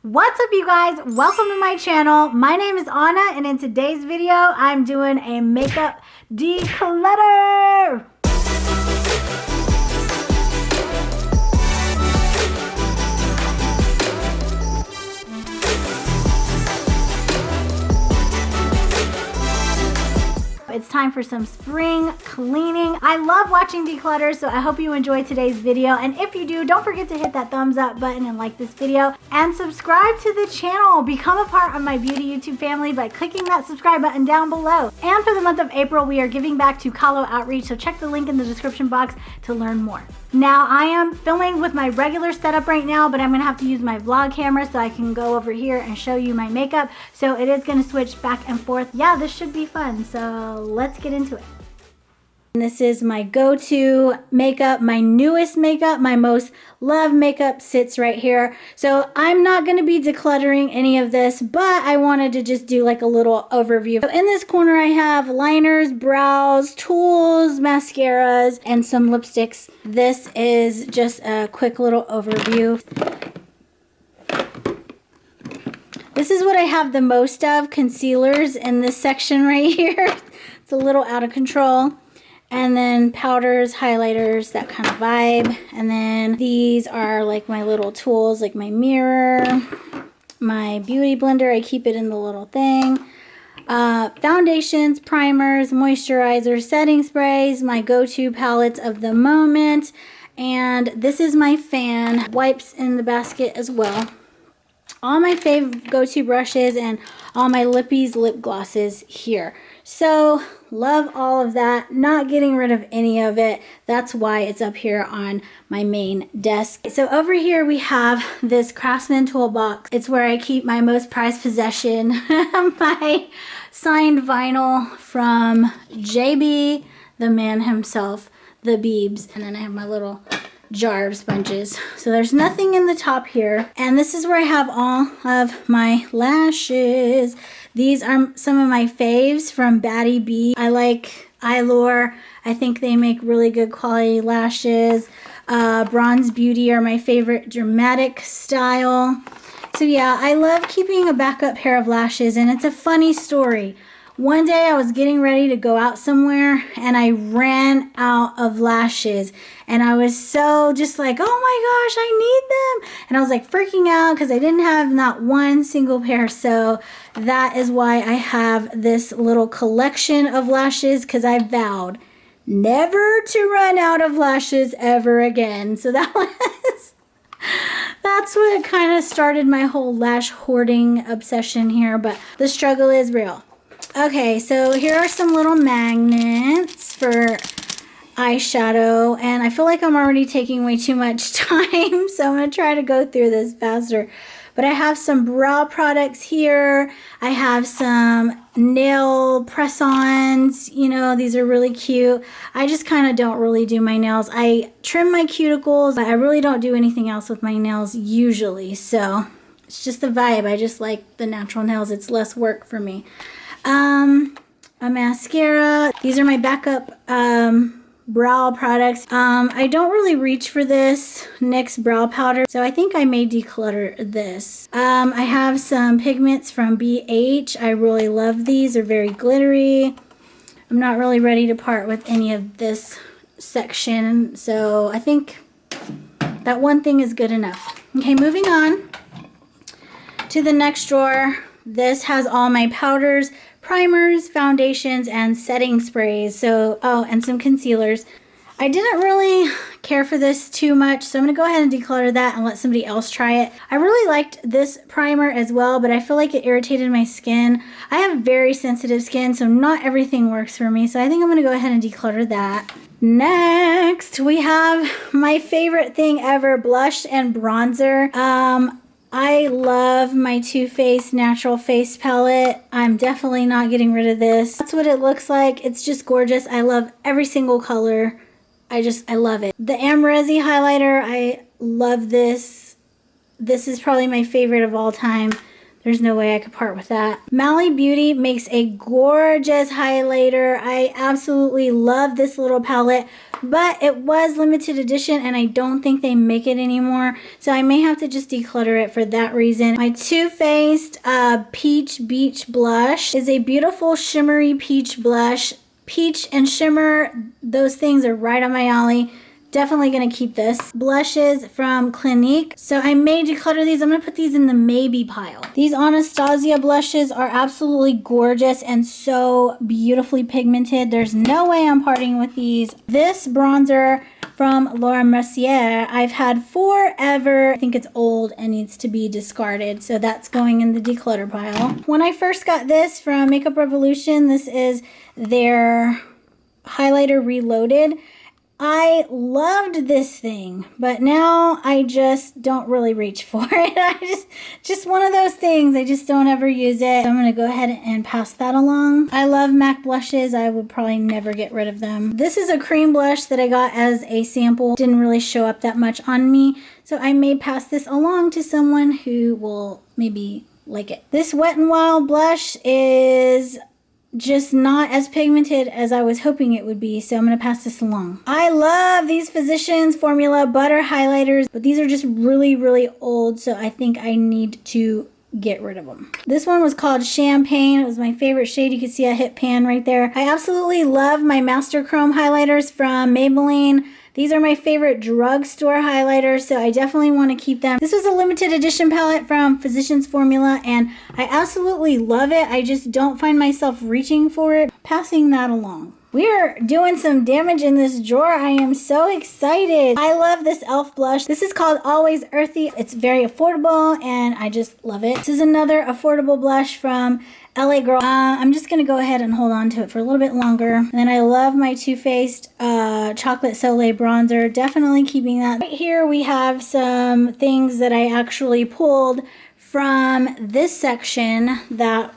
What's up, you guys? Welcome to my channel. My name is Anna, and in today's video I'm doing a makeup declutter. It's time for some spring cleaning. I love watching declutter, so I hope you enjoy today's video. And if you do, don't forget to hit that thumbs up button and like this video and subscribe to the channel. Become a part of my beauty YouTube family by clicking that subscribe button down below. And for the month of April, we are giving back to xoxo outreach, so check the link in the description box to learn more. Now, I am filming with my regular setup right now, but I'm gonna have to use my vlog camera so I can go over here and show you my makeup. So it is gonna switch back and forth. Yeah, this should be fun, so let's get into it. And this is my go-to makeup, my newest makeup, my most loved makeup sits right here. So I'm not gonna be decluttering any of this, but I wanted to just do like a little overview. So in this corner I have liners, brows, tools, mascaras, and some lipsticks. This is just a quick little overview. This is what I have the most of, concealers in this section right here. It's a little out of control. And then powders, highlighters, that kind of vibe. And then these are like my little tools, like my mirror, my beauty blender. I keep it in the little thing. Foundations, primers, moisturizers, setting sprays, my go-to palettes of the moment. And this is my fan. Wipes in the basket as well. All my fave go-to brushes and all my Lippies lip glosses here. So love all of that, not getting rid of any of it. That's why it's up here on my main desk. So over here we have this Craftsman toolbox. It's where I keep my most prized possession, my signed vinyl from JB, the man himself, the Beebs. And then I have my little jar of sponges. So there's nothing in the top here. And this is where I have all of my lashes. These are some of my faves from Batty B. I like Eyelure. I think they make really good quality lashes. Bronze Beauty are my favorite dramatic style. So yeah, I love keeping a backup pair of lashes, and it's a funny story. One day I was getting ready to go out somewhere and I ran out of lashes, and I was so just like, oh my gosh, I need them. And I was like freaking out because I didn't have not one single pair. So that is why I have this little collection of lashes, because I vowed never to run out of lashes ever again. So that's what kind of started my whole lash hoarding obsession here, but the struggle is real. Okay, so here are some little magnets for eyeshadow, and I feel like I'm already taking way too much time, so I'm going to try to go through this faster. But I have some brow products here. I have some nail press-ons. You know, these are really cute. I just kind of don't really do my nails. I trim my cuticles, but I really don't do anything else with my nails usually, so it's just the vibe. I just like the natural nails. It's less work for me. A mascara. These are my backup brow products. I don't really reach for this NYX brow powder, so I think I may declutter this. I have some pigments from BH. I really love these. They're very glittery. I'm not really ready to part with any of this section, so I think that one thing is good enough. Okay, moving on to the next drawer. This has all my powders, primers, foundations, and setting sprays. So, oh, and some concealers. I didn't really care for this too much, so I'm going to go ahead and declutter that and let somebody else try it. I really liked this primer as well, but I feel like it irritated my skin. I have very sensitive skin, so not everything works for me, so I think I'm going to go ahead and declutter that. Next, we have my favorite thing ever, blush and bronzer. I love my Too Faced Natural Face Palette. I'm definitely not getting rid of this. That's what it looks like. It's just gorgeous. I love every single color. I love it. The Amrezi highlighter, I love this. This is probably my favorite of all time There's no way I could part with that. Mally Beauty makes a gorgeous highlighter. I absolutely love this little palette, but it was limited edition and I don't think they make it anymore. So I may have to just declutter it for that reason. My Too Faced Peach Beach Blush is a beautiful shimmery peach blush. Peach and shimmer, those things are right on my alley. Definitely gonna keep this. Blushes from Clinique. So I may declutter these. I'm gonna put these in the maybe pile. These Anastasia blushes are absolutely gorgeous and so beautifully pigmented. There's no way I'm parting with these. This bronzer from Laura Mercier I've had forever. I think it's old and needs to be discarded. So that's going in the declutter pile. When I first got this from Makeup Revolution, this is their highlighter reloaded. I loved this thing, but now I just don't really reach for it. Just one of those things. I just don't ever use it. So I'm going to go ahead and pass that along. I love MAC blushes. I would probably never get rid of them. This is a cream blush that I got as a sample. Didn't really show up that much on me. So I may pass this along to someone who will maybe like it. This Wet n Wild blush is just not as pigmented as I was hoping it would be, so I'm going to pass this along. I love these Physicians Formula Butter Highlighters, but these are just really, really old, so I think I need to get rid of them. This one was called Champagne. It was my favorite shade. You can see I hit pan right there. I absolutely love my Master Chrome highlighters from Maybelline. These are my favorite drugstore highlighters, so I definitely want to keep them. This was a limited edition palette from Physicians Formula, and I absolutely love it. I just don't find myself reaching for it. Passing that along. We're doing some damage in this drawer. I am so excited. I love this e.l.f. blush. This is called Always Earthy. It's very affordable, and I just love it. This is another affordable blush from LA Girl. I'm just going to go ahead and hold on to it for a little bit longer. And then I love my Too Faced Chocolate Soleil bronzer. Definitely keeping that. Right here we have some things that I actually pulled from this section that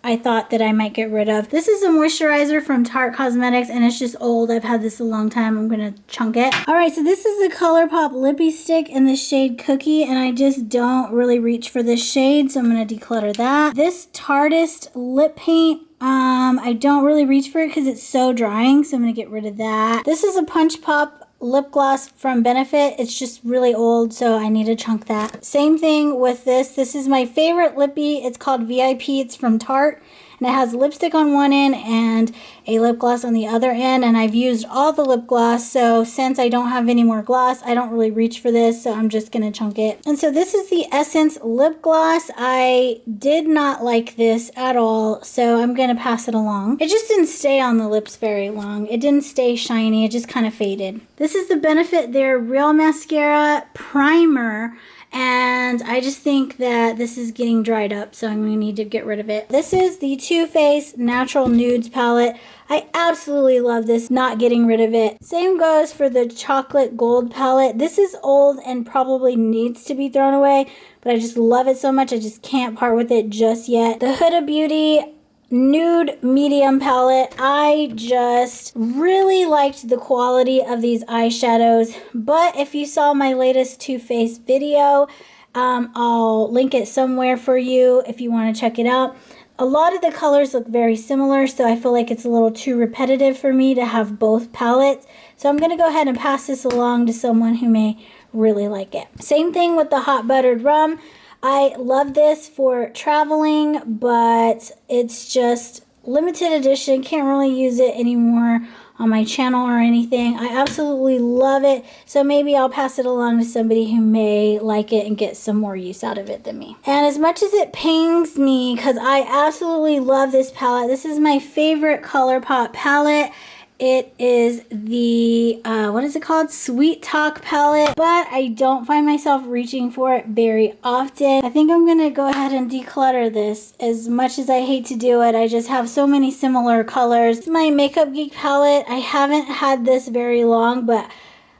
I thought that I might get rid of. This is a moisturizer from Tarte Cosmetics, and it's just old. I've had this a long time. I'm gonna chunk it. All right, so this is the ColourPop Lippy Stick in the shade Cookie, and I just don't really reach for this shade, so I'm gonna declutter that. This Tarteist lip paint, I don't really reach for it because it's so drying, so I'm gonna get rid of that. This is a Punch Pop lip gloss from Benefit. It's just really old, so I need to chunk that. Same thing with this. This is my favorite lippy. It's called VIP. It's from Tarte, and it has lipstick on one end and a lip gloss on the other end, and I've used all the lip gloss, so since I don't have any more gloss, I don't really reach for this, so I'm just gonna chunk it. And so this is the Essence lip gloss. I did not like this at all, so I'm gonna pass it along. It just didn't stay on the lips very long. It didn't stay shiny. It just kind of faded. This is the Benefit Their Real Mascara Primer, and I just think that this is getting dried up, so I'm going to need to get rid of it. This is the Too Faced Natural Nudes palette. I absolutely love this, not getting rid of it. Same goes for the Chocolate Gold palette. This is old and probably needs to be thrown away, but I just love it so much I just can't part with it just yet. The Huda Beauty Nude Medium palette. I just really liked the quality of these eyeshadows, but if you saw my latest Too Faced video, I'll link it somewhere for you if you want to check it out. A lot of the colors look very similar, so I feel like it's a little too repetitive for me to have both palettes. So I'm going to go ahead and pass this along to someone who may really like it. Same thing with the Hot Buttered Rum. I love this for traveling, but it's just limited edition. Can't really use it anymore on my channel or anything. I absolutely love it, so maybe I'll pass it along to somebody who may like it and get some more use out of it than me. And as much as it pains me, because I absolutely love this palette, this is my favorite ColourPop palette. It is the, what is it called? Sweet Talk palette, but I don't find myself reaching for it very often. I think I'm going to go ahead and declutter this. As much as I hate to do it, I just have so many similar colors. It's my Makeup Geek palette. I haven't had this very long, but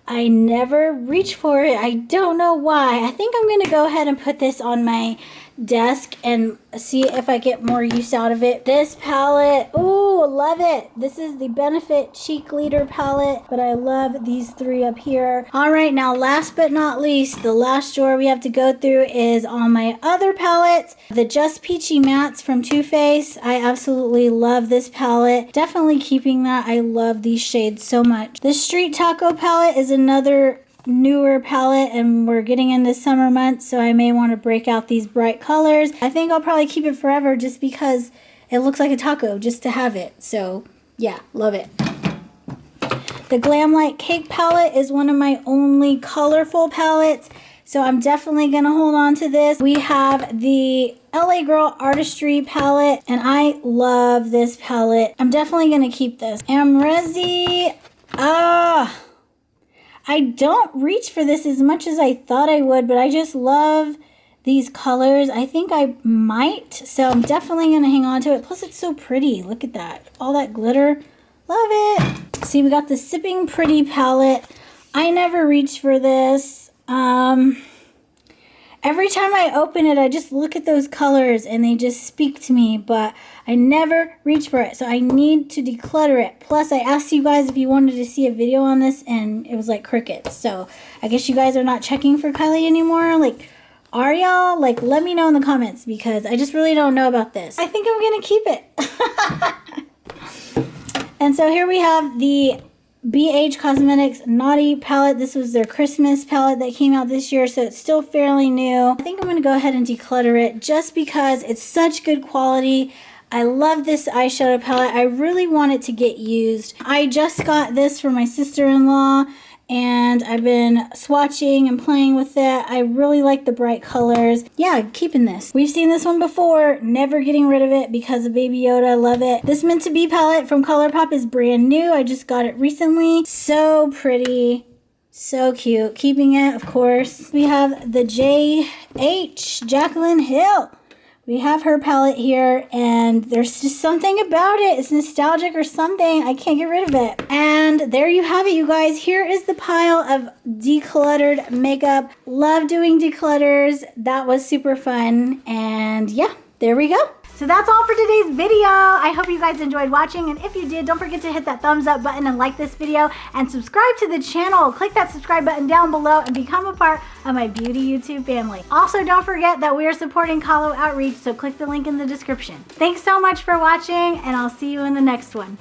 I never reach for it. I don't know why. I think I'm going to go ahead and put this on my desk and see if I get more use out of it. This palette, oh, love it. This is the Benefit Cheek Leader palette, but I love these three up here. All right, now last but not least, the last drawer we have to go through is all my other palettes. The Just Peachy Mattes from Too Faced. I absolutely love this palette. Definitely keeping that. I love these shades so much. The Street Taco palette is another newer palette, and we're getting into summer months, so I may want to break out these bright colors. I think I'll probably keep it forever just because it looks like a taco just to have it. So yeah, love it. The Glam Light Cake palette is one of my only colorful palettes, so I'm definitely going to hold on to this. We have the LA Girl Artistry palette, and I love this palette. I'm definitely going to keep this. Amrezi, I don't reach for this as much as I thought I would, but I just love these colors. I think I might, so I'm definitely going to hang on to it. Plus, it's so pretty. Look at that. All that glitter. Love it. See, we got the Sipping Pretty palette. I never reach for this. Every time I open it, I just look at those colors and they just speak to me, but I never reach for it. So I need to declutter it. Plus, I asked you guys if you wanted to see a video on this and it was like crickets. So I guess you guys are not checking for Kylie anymore. Like, are y'all? Like, let me know in the comments because I just really don't know about this. I think I'm going to keep it. And so here we have the BH Cosmetics Naughty palette. This was their Christmas palette that came out this year, so it's still fairly new. I think I'm going to go ahead and declutter it just because it's such good quality. I love this eyeshadow palette. I really want it to get used. I just got this for my sister-in-law, and I've been swatching and playing with it. I really like the bright colors. Yeah, keeping this. We've seen this one before, never getting rid of it because of Baby Yoda. I love it. This Meant to Be palette from ColourPop is brand new. I just got it recently. So pretty. So cute. Keeping it, of course. We have the JH Jaclyn Hill. We have her palette here, and there's just something about it. It's nostalgic or something. I can't get rid of it. And there you have it, you guys. Here is the pile of decluttered makeup. Love doing declutters. That was super fun. And yeah, there we go. So that's all for today's video. I hope you guys enjoyed watching, and if you did, don't forget to hit that thumbs up button and like this video and subscribe to the channel. Click that subscribe button down below and become a part of my beauty YouTube family. Also, don't forget that we are supporting Kahlo Outreach, so click the link in the description. Thanks so much for watching, and I'll see you in the next one.